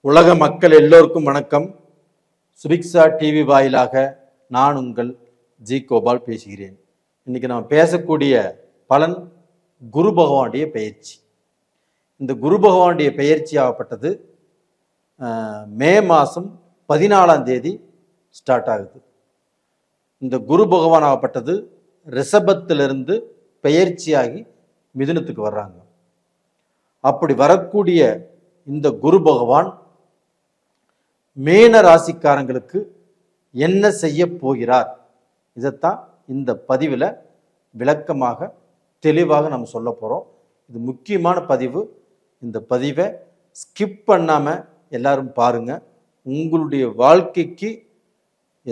உலக மக்கள் எல்லோருக்கும் வணக்கம். சுபிக்ஷா டிவி வாயிலாக நான் உங்கள் ஜி கோபால் பேசுகிறேன். இன்னைக்கு நாம் பேசக்கூடிய பலன் குரு பகவானுடைய பெயர்ச்சி. இந்த குரு பகவானுடைய பெயர்ச்சி ஆகப்பட்டது மே மாதம் 14ஆம் தேதி ஸ்டார்ட் ஆகுது. இந்த குரு பகவான் ஆகப்பட்டது ரிஷபத்திலிருந்து பெயர்ச்சியாகி மிதுனத்துக்கு வர்றாங்க. அப்படி வரக்கூடிய இந்த குரு பகவான் மீன ராசிக்காரங்களுக்கு என்ன செய்ய போகிறார், இதைத்தான் இந்த பதிவில் விளக்கமாக தெளிவாக நம்ம சொல்ல போகிறோம். இது முக்கியமான பதிவு. இந்த பதிவை ஸ்கிப் பண்ணாமல் எல்லாரும் பாருங்க. உங்களுடைய வாழ்க்கைக்கு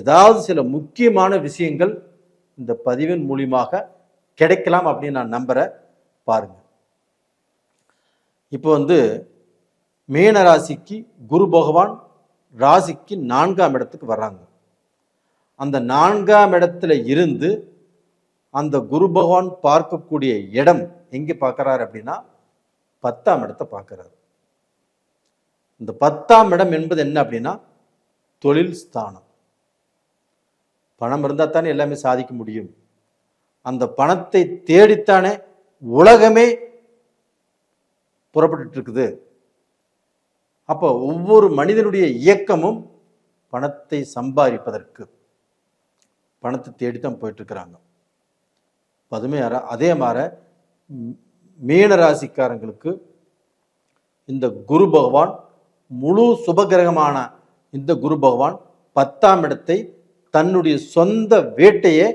ஏதாவது சில முக்கியமான விஷயங்கள் இந்த பதிவின் மூலியமாக கிடைக்கலாம் அப்படின்னு நான் நம்புகிறேன். பாருங்க. இப்போ மீன ராசிக்கு குரு பகவான் ராசிக்கு 4ஆம் இடத்துக்கு வர்றாங்க. அந்த 4ஆம் இடத்துல இருந்து அந்த குரு பகவான் பார்க்கக்கூடிய இடம் எங்க பார்க்கிறார் அப்படின்னா 10ஆம் இடத்தை பார்க்கிறார். இந்த 10ஆம் இடம் என்பது என்ன அப்படின்னா தொழில் ஸ்தானம். பணம் இருந்தால் தானே எல்லாமே சாதிக்க முடியும். அந்த பணத்தை தேடித்தானே உலகமே புறப்பட்டு இருக்குது. அப்போ ஒவ்வொரு மனிதனுடைய இயக்கமும் பணத்தை சம்பாதிப்பதற்கு, பணத்தை தேடித்தான் போயிட்டு இருக்கிறாங்க. அதே மாதிரி மீன ராசிக்காரங்களுக்கு இந்த குரு பகவான் முழு சுபகிரகமான இந்த குரு பகவான் 10ஆம் இடத்தை தன்னுடைய சொந்த வீட்டையே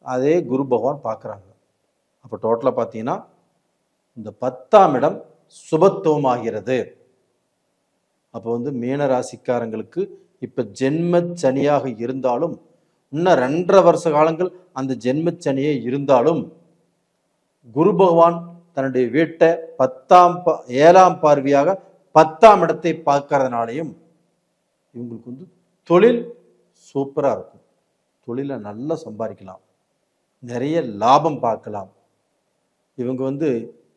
அதே குரு பகவான் பார்க்குறாங்க. அப்போ டோட்டலாக பார்த்தீங்கன்னா இந்த 10ஆம் இடம் சுபத்துவமாகிறது. அப்போ மீன ராசிக்காரங்களுக்கு இப்போ ஜென்ம சனியாக இருந்தாலும், இன்னும் 2.5 வருஷ காலங்கள் அந்த ஜென்ம சனியே இருந்தாலும், குரு பகவான் தன்னுடைய வீட்டை 7ஆம் பார்வையாக 10ஆம் இடத்தை பார்க்கறதுனாலையும் இவங்களுக்கு தொழில் சூப்பராக இருக்கும். தொழிலை நல்லா சம்பாதிக்கலாம், நிறைய லாபம் பார்க்கலாம். இவங்க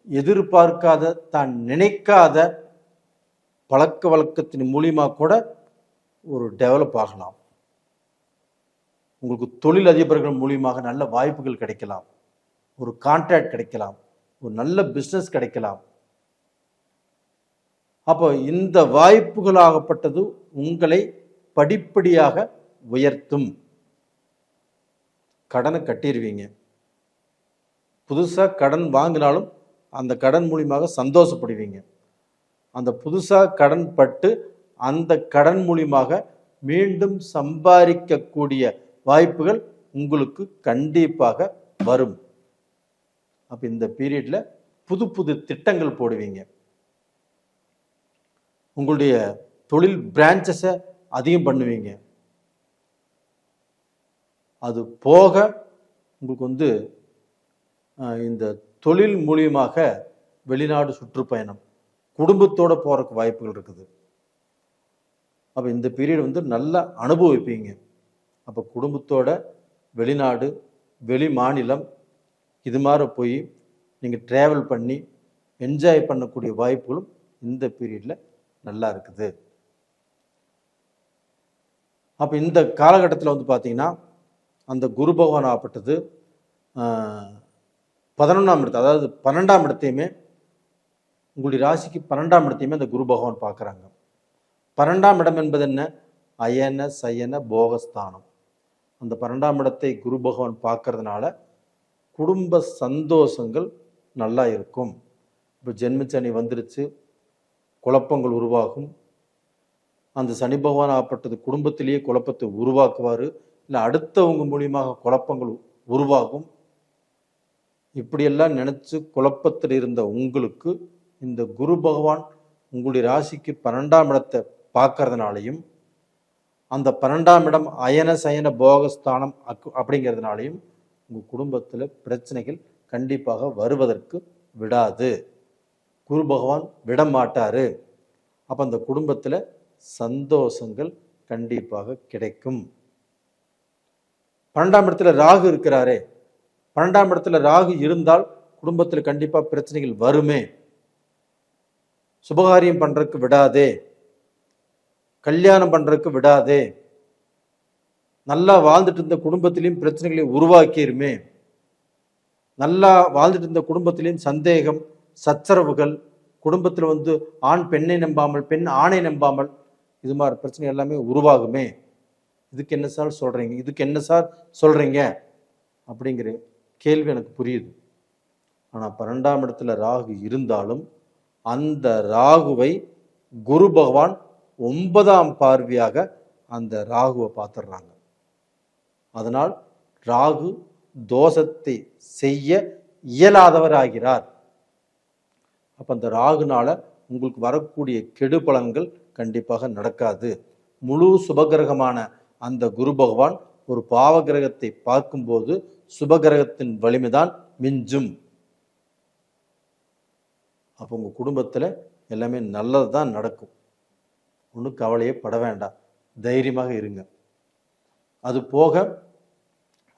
எதிர்பார்க்காத, தான் நினைக்காத பழக்க வழக்கத்தின் மூலியமாக கூட ஒரு டெவலப் ஆகலாம். உங்களுக்கு தொழில் அதிபர்கள் மூலியமாக நல்ல வாய்ப்புகள் கிடைக்கலாம், ஒரு கான்ட்ராக்ட் கிடைக்கலாம், ஒரு நல்ல பிஸ்னஸ் கிடைக்கலாம். அப்போ இந்த வாய்ப்புகளாகப்பட்டது உங்களை படிப்படியாக உயர்த்தும். கடனை கட்டிடுவீங்க. புதுசாக கடன் வாங்கினாலும் அந்த கடன் மூலியமாக சந்தோஷப்படுவீங்க. அந்த புதுசாக கடன் பட்டு அந்த கடன் மூலியமாக மீண்டும் சம்பாதிக்கக்கூடிய வாய்ப்புகள் உங்களுக்கு கண்டிப்பாக வரும். அப்போ இந்த பீரியட்ல புது புது திட்டங்கள் போடுவீங்க. உங்களுடைய தொழில் பிரான்ச்சஸை அதிகம் பண்ணுவீங்க. அது போக உங்களுக்கு இந்த தொழில் மூலியமாக வெளிநாடு சுற்றுப்பயணம், குடும்பத்தோட போறதுக்கு வாய்ப்புகள் இருக்குது. அப்போ இந்த பீரியட் நல்லா அனுபவிப்பீங்க. அப்போ குடும்பத்தோட வெளிநாடு, வெளி மாநிலம் இது மாதிரி போய் நீங்கள் ட்ராவல் பண்ணி என்ஜாய் பண்ணக்கூடிய வாய்ப்புகளும் இந்த பீரியடில் நல்லா இருக்குது. அப்போ இந்த காலகட்டத்தில் பார்த்தீங்கன்னா அந்த குரு பகவான் ஆகப்பட்டது 11ஆம் இடத்தை, அதாவது 12ஆம் இடத்தையுமே, உங்களுடைய ராசிக்கு 12ஆம் இடத்தையுமே அந்த குரு பகவான் பார்க்குறாங்க. 12ஆம் இடம் என்பது என்ன? அயன சயன போகஸ்தானம். அந்த 12ஆம் இடத்தை குரு பகவான் பார்க்கறதுனால குடும்ப சந்தோஷங்கள் நல்லா இருக்கும். இப்போ ஜென்மச்சனி வந்துருச்சு, குழப்பங்கள் உருவாகும். அந்த சனி பகவான் ஆகப்பட்டது குடும்பத்திலேயே குழப்பத்தை உருவாக்குவார், இல்லை அடுத்தவங்க மூலியமாக குழப்பங்கள் உருவாகும். இப்படியெல்லாம் நினச்சி குழப்பத்தில் இருந்த உங்களுக்கு இந்த குரு பகவான் உங்களுடைய ராசிக்கு 12ஆம் இடத்தை பார்க்கறதுனாலையும், அந்த 12ஆம் இடம் அயன சயன போகஸ்தானம் அப்படிங்கிறதுனாலையும் உங்கள் குடும்பத்தில் பிரச்சனைகள் கண்டிப்பாக வருவதற்கு விடாது. குரு பகவான் விட மாட்டார். அப்போ அந்த குடும்பத்தில் சந்தோஷங்கள் கண்டிப்பாக கிடைக்கும். 12ஆம் இடத்துல ராகு இருக்கிறாரே, 12ஆம் இடத்துல ராகு இருந்தால் குடும்பத்தில் கண்டிப்பாக பிரச்சனைகள் வருமே. சுபகாரியம் பண்றதுக்கு விடாதே. கல்யாணம் பண்ணுறதுக்கு விடாதே, நல்லா வாழ்ந்துட்டு இருந்த குடும்பத்திலையும் பிரச்சனைகளை உருவாக்கிருமே, நல்லா வாழ்ந்துட்டு இருந்த குடும்பத்திலையும் சந்தேகம், சச்சரவுகள், குடும்பத்தில் வந்து ஆண் பெண்ணை நம்பாமல், பெண் ஆணை நம்பாமல், இது மாதிரி பிரச்சனை எல்லாமே உருவாகுமே. இதுக்கு என்ன சார் சொல்கிறீங்க, இதுக்கு என்ன சார் சொல்கிறீங்க அப்படிங்கிற கேள்வி எனக்கு புரியுது. ஆனால் 12ஆம் இடத்துல ராகு இருந்தாலும் அந்த ராகுவை குரு பகவான் 9ஆம் பார்வையாக அந்த ராகுவை பார்த்துடுறாங்க. அதனால் ராகு தோஷத்தை செய்ய இயலாதவர் ஆகிறார். அப்போ அந்த ராகுனால உங்களுக்கு வரக்கூடிய கெடு பலன்கள் கண்டிப்பாக நடக்காது. முழு சுபகிரகமான அந்த குரு பகவான் ஒரு பாவ கிரகத்தை பார்க்கும்போது சுபகிரகத்தின் வலிமைதான் மிஞ்சும். அப்போ உங்கள் குடும்பத்தில் எல்லாமே நல்லது தான் நடக்கும். ஒன்றும் கவலையே பட வேண்டாம், தைரியமாக இருங்க. அது போக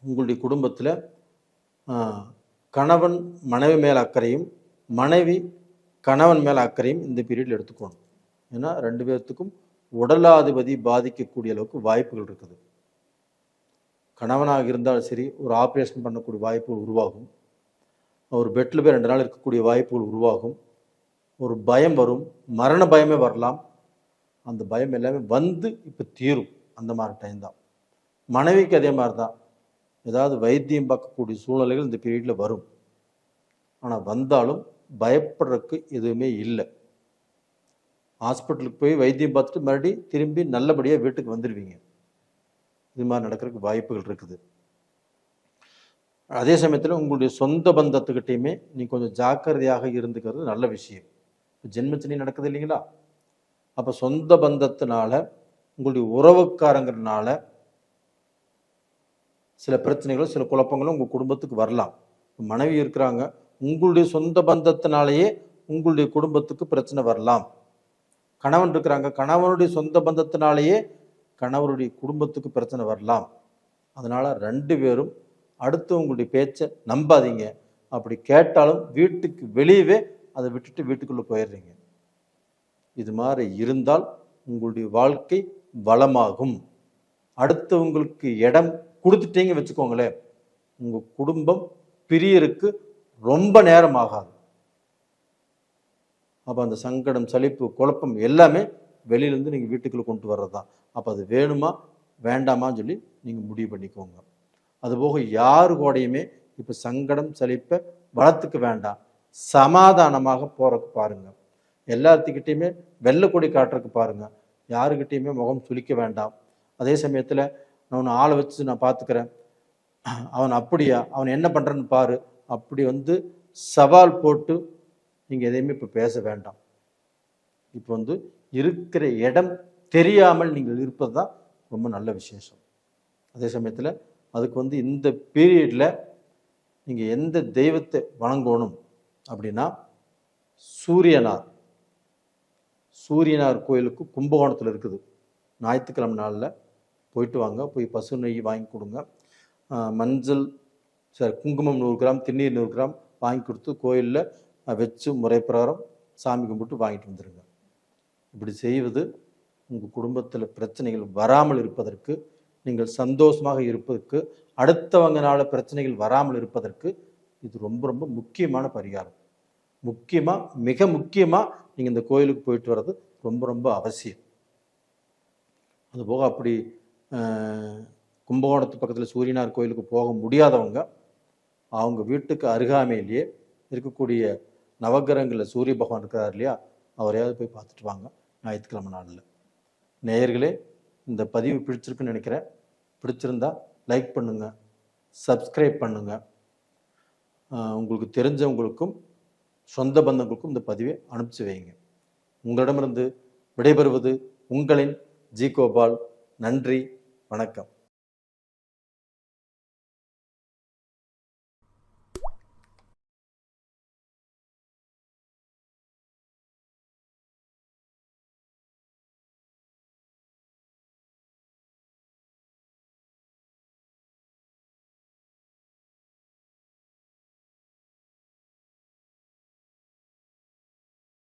உங்களுடைய குடும்பத்தில் கணவன் மனைவி மேல் அக்கறையும், மனைவி கணவன் மேல் அக்கறையும் இந்த பீரியடில் எடுத்துக்கணும். ஏன்னா 2 பேர்த்துக்கும் உடலாதிபதி பாதிக்கக்கூடிய அளவுக்கு வாய்ப்புகள் இருக்குது. கணவனாக இருந்தாலும் சரி, ஒரு ஆப்ரேஷன் பண்ணக்கூடிய வாய்ப்புகள் உருவாகும். ஒரு பெட்டில் போய் 2 நாள் இருக்கக்கூடிய வாய்ப்புகள் உருவாகும். ஒரு பயம் வரும், மரண பயமே வரலாம். அந்த பயம் எல்லாமே வந்து இப்போ தீரும். அந்த மாதிரி டைம் தான். மனைவிக்கு அதே மாதிரி தான். ஏதாவது வைத்தியம் பார்க்கக்கூடிய சூழ்நிலைகள் இந்த பீரியடில் வரும். ஆனால் வந்தாலும் பயப்படுறதுக்கு எதுவுமே இல்லை. ஹாஸ்பிட்டலுக்கு போய் வைத்தியம் பார்த்துட்டு மறுபடியும் திரும்பி நல்லபடியாக வீட்டுக்கு வந்துடுவீங்க. இது மாதிரி நடக்கிறதுக்கு வாய்ப்புகள் இருக்குது. அதே சமயத்தில் உங்களுடைய சொந்த பந்தத்துக்கிட்டையுமே நீங்கள் கொஞ்சம் ஜாக்கிரதையாக இருந்துக்கிறது நல்ல விஷயம். ஜென்மச்சனி நடக்குது இல்லைங்களா? அப்போ சொந்த பந்தத்தினால, உங்களுடைய உறவுக்காரங்கிறதுனால சில பிரச்சனைகளும் சில குழப்பங்களும் உங்கள் குடும்பத்துக்கு வரலாம். மனைவி இருக்கிறாங்க, உங்களுடைய சொந்த பந்தத்தினாலேயே உங்களுடைய குடும்பத்துக்கு பிரச்சனை வரலாம். கணவன் இருக்கிறாங்க, கணவனுடைய சொந்த பந்தத்தினாலேயே கணவருடைய குடும்பத்துக்கு பிரச்சனை வரலாம். அதனால் 2 பேரும் அடுத்து உங்களுடைய பேச்சை நம்பாதீங்க. அப்படி கேட்டாலும் வீட்டுக்கு வெளியவே அதை விட்டுட்டு வீட்டுக்குள்ளே போயிடுறீங்க. இது மாதிரி இருந்தால் உங்களுடைய வாழ்க்கை வளமாகும். அடுத்தவங்களுக்கு இடம் கொடுத்துட்டீங்க வச்சுக்கோங்களேன், உங்கள் குடும்பம் பிரியருக்கு ரொம்ப நேரம் ஆகாது. அப்போ அந்த சங்கடம், சலிப்பு, குழப்பம் எல்லாமே வெளியிலேருந்து நீங்கள் வீட்டுக்குள்ளே கொண்டு வர்றது தான். அப்போ அது வேணுமா வேண்டாமான்னு சொல்லி நீங்கள் முடிவு பண்ணிக்கோங்க. அதுபோக யாரு கூடையுமே இப்போ சங்கடம், சலிப்பை வளர்த்துக்க வேண்டாம். சமாதானமாக போகிறதுக்கு பாருங்கள். எல்லாத்துக்கிட்டையுமே வெள்ளைக்கொடி காட்டுறதுக்கு பாருங்கள். யாருக்கிட்டையுமே முகம் சுளிக்க வேண்டாம். அதே சமயத்தில் நான் ஆளை வச்சு நான் பார்த்துக்கிறேன், அவன் அப்படியா, அவன் என்ன பண்ணுறன்னு பாரு, அப்படி வந்து சவால் போட்டு நீங்கள் எதையுமே இப்போ பேச வேண்டாம். இப்போ வந்து இருக்கிற இடம் தெரியாமல் நீங்கள் இருப்பது தான் ரொம்ப நல்ல விசேஷம். அதே சமயத்தில் அதுக்கு வந்து இந்த பீரியடில் நீங்கள் எந்த தெய்வத்தை வணங்கணும் அப்படின்னா, சூரியனார் கோயிலுக்கு கும்பகோணத்தில் இருக்குது. ஞாயிற்றுக்கிழமை நாளில் போயிட்டு வாங்க. போய் பசு நெய் வாங்கி கொடுங்க. மஞ்சள் குங்குமம் 100 கிராம், திருநீர் 100 கிராம் வாங்கி கொடுத்து கோயிலில் வச்சு முறை பிரகாரம் சாமி கும்பிட்டு வாங்கிட்டு வந்துடுங்க. இப்படி செய்வது உங்கள் குடும்பத்தில் பிரச்சனைகள் வராமல் இருப்பதற்கு, நீங்கள் சந்தோஷமாக இருப்பதற்கு, அடுத்தவங்களால பிரச்சனைகள் வராமல் இருப்பதற்கு இது ரொம்ப ரொம்ப முக்கியமான பரிகாரம். மிக முக்கியமாக நீங்கள் இந்த கோயிலுக்கு போயிட்டு வர்றது ரொம்ப ரொம்ப அவசியம். அதுபோக அப்படி கும்பகோணத்து பக்கத்தில் சூரியனார் கோயிலுக்கு போக முடியாதவங்க அவங்க வீட்டுக்கு அருகாமையிலேயே இருக்கக்கூடிய நவகிரகங்களில் சூரிய பகவான் இருக்கிறார் இல்லையா, அவரையாவது போய் பார்த்துட்டு வாங்க ஞாயிற்றுக்கிழமை நாளில். நேயர்களே, இந்த பதிவு பிடிச்சிருக்குன்னு நினைக்கிறேன். பிடிச்சிருந்தா லைக் பண்ணுங்கள், சப்ஸ்கிரைப் பண்ணுங்கள். உங்களுக்கு தெரிஞ்சவங்களுக்கும் சொந்த பந்தங்களுக்கும் இந்த பதிவை அனுப்பிச்சு வைங்க. உங்களிடமிருந்து விடைபெறுவது உங்களின் ஜி கோபால். நன்றி, வணக்கம்.